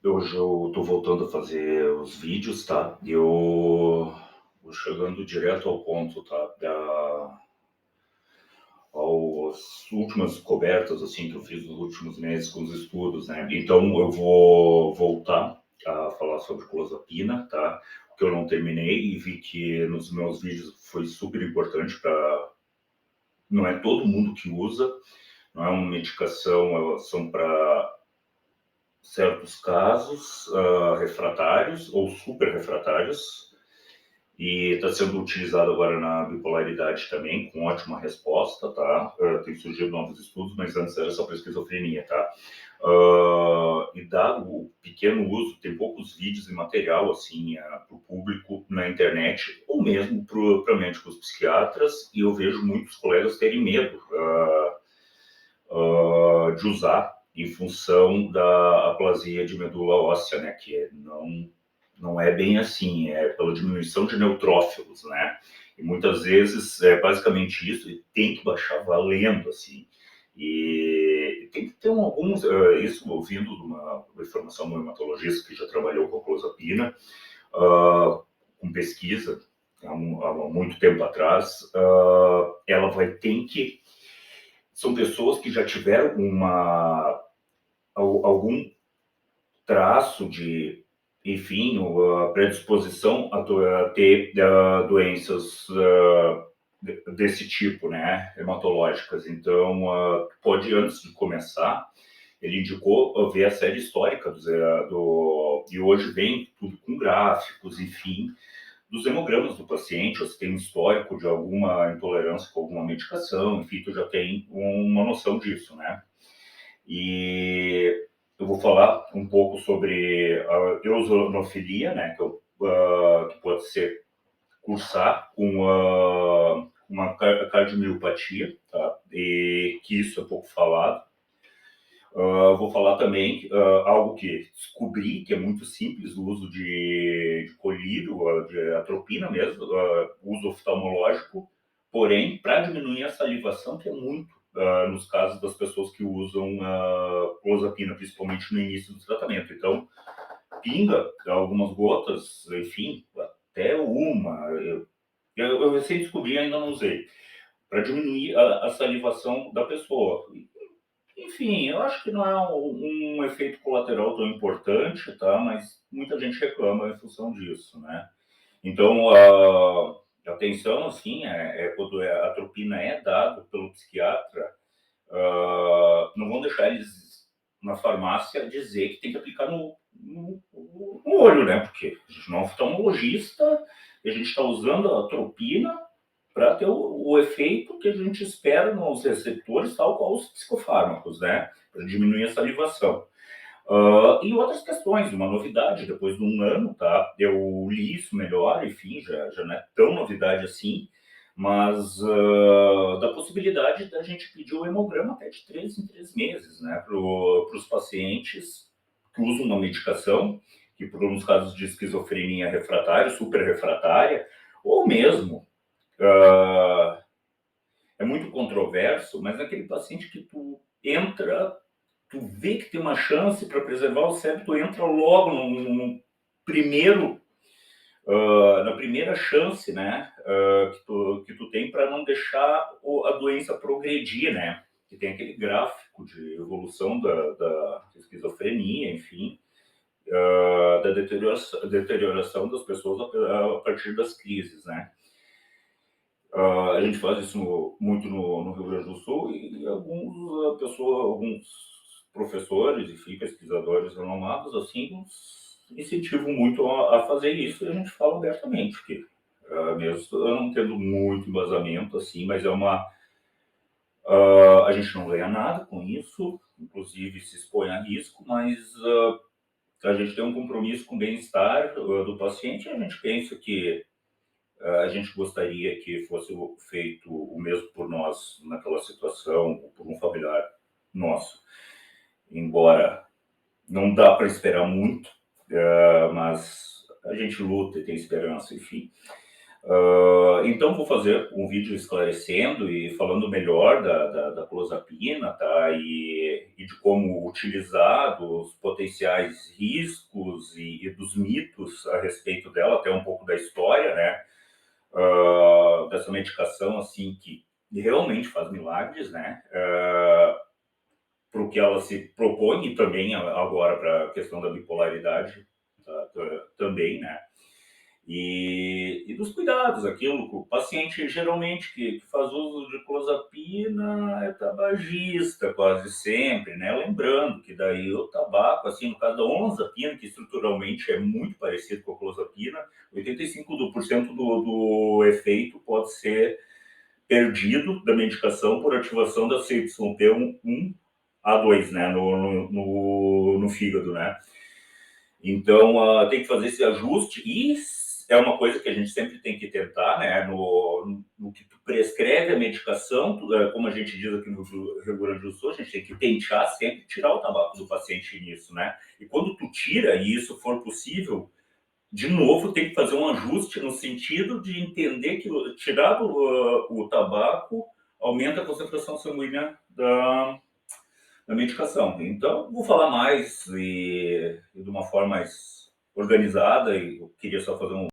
hoje eu tô voltando a fazer os vídeos, tá? E eu vou chegando direto ao ponto, tá? As últimas descobertas, assim, que eu fiz nos últimos meses com os estudos, né? Então eu vou voltar a falar sobre clozapina, tá? Porque eu não terminei e vi que nos meus vídeos foi super importante para... Não é todo mundo que usa, não é uma medicação, são para certos casos refratários ou super refratários, e está sendo utilizado agora na bipolaridade também, com ótima resposta, tá? Tem surgido novos estudos, mas antes era só para esquizofrenia, tá? E dado o pequeno uso, tem poucos vídeos e material, assim, para o público na internet, ou mesmo para médicos psiquiatras, e eu vejo muitos colegas terem medo de usar em função da aplasia de medula óssea, né, que não é bem assim, é pela diminuição de neutrófilos, né, e muitas vezes é basicamente isso, e tem que baixar valendo, assim, e tem que ter alguns, isso ouvindo de uma informação de um hematologista que já trabalhou com a clozapina, com pesquisa, há muito tempo atrás, ela vai ter que... São pessoas que já tiveram algum traço de, enfim, a predisposição a ter doenças desse tipo, né, hematológicas. Então, pode, antes de começar, ele indicou ver a série histórica e hoje vem tudo com gráficos, enfim, dos hemogramas do paciente, ou se tem um histórico de alguma intolerância com alguma medicação, enfim, tu já tem uma noção disso, né? E eu vou falar um pouco sobre a eosinofilia, né, que pode ser cursar com uma cardiomiopatia, tá? E que isso é pouco falado. Vou falar também algo que descobri, que é muito simples, o uso de colírio, de atropina mesmo, uso oftalmológico, porém, para diminuir a salivação, que é muito nos casos das pessoas que usam clozapina, principalmente no início do tratamento. Então, pinga algumas gotas, enfim, até uma. Eu recém descobri, ainda não usei, para diminuir a salivação da pessoa. Enfim, eu acho que não é um efeito colateral tão importante, tá? Mas muita gente reclama em função disso, né? Então, a atenção, assim, quando a atropina é dada pelo psiquiatra, não vão deixar eles na farmácia dizer que tem que aplicar no olho, né? Porque a gente não é oftalmologista e a gente está usando a atropina para ter o efeito que a gente espera nos receptores, tal qual os psicofármacos, né? Para diminuir a salivação. E outras questões, uma novidade, depois de um ano, tá? Eu li isso melhor, enfim, já não é tão novidade assim, mas da possibilidade da gente pedir o hemograma até de 3 em 3 meses, né? Para os pacientes que usam uma medicação, que por uns casos de esquizofrenia refratária, super refratária, ou mesmo é muito controverso, mas naquele paciente que tu entra, tu vê que tem uma chance para preservar o cérebro, tu entra logo no primeiro, na primeira chance, né, que tu tem para não deixar a doença progredir, né, que tem aquele gráfico de evolução da esquizofrenia, enfim, da deterioração das pessoas a partir das crises, né. A gente faz isso muito no Rio Grande do Sul e alguns professores, enfim, pesquisadores renomados, assim, nos incentivam muito a fazer isso, e a gente fala abertamente, que mesmo eu não tendo muito embasamento, assim, mas a gente não ganha nada com isso, inclusive se expõe a risco, mas a gente tem um compromisso com o bem-estar do paciente, e a gente pensa que a gente gostaria que fosse feito o mesmo por nós naquela situação, ou por um familiar nosso. Embora não dá para esperar muito, mas a gente luta e tem esperança, enfim. Então vou fazer um vídeo esclarecendo e falando melhor da clozapina, tá? E de como utilizar, dos potenciais riscos e dos mitos a respeito dela, até um pouco da história, né? Dessa medicação, assim, que realmente faz milagres, né? Para o que ela se propõe e também agora para a questão da bipolaridade também, né? E dos cuidados, aquilo que o paciente geralmente que faz uso de clozapina é tabagista quase sempre, né? Lembrando que daí o tabaco, assim, no caso da olanzapina, que estruturalmente é muito parecido com a clozapina, 85% do efeito pode ser perdido da medicação por ativação da CYP1 A2, né, no fígado, né? Então, tem que fazer esse ajuste e é uma coisa que a gente sempre tem que tentar, né, no que tu prescreve a medicação, como a gente diz aqui no Rio Grande do Sul, a gente tem que tentar sempre tirar o tabaco do paciente nisso, né? E quando tu tira, e isso for possível, de novo, tem que fazer um ajuste no sentido de entender que tirar o tabaco aumenta a concentração sanguínea da medicação. Então, vou falar mais e de uma forma mais organizada, e eu queria só fazer um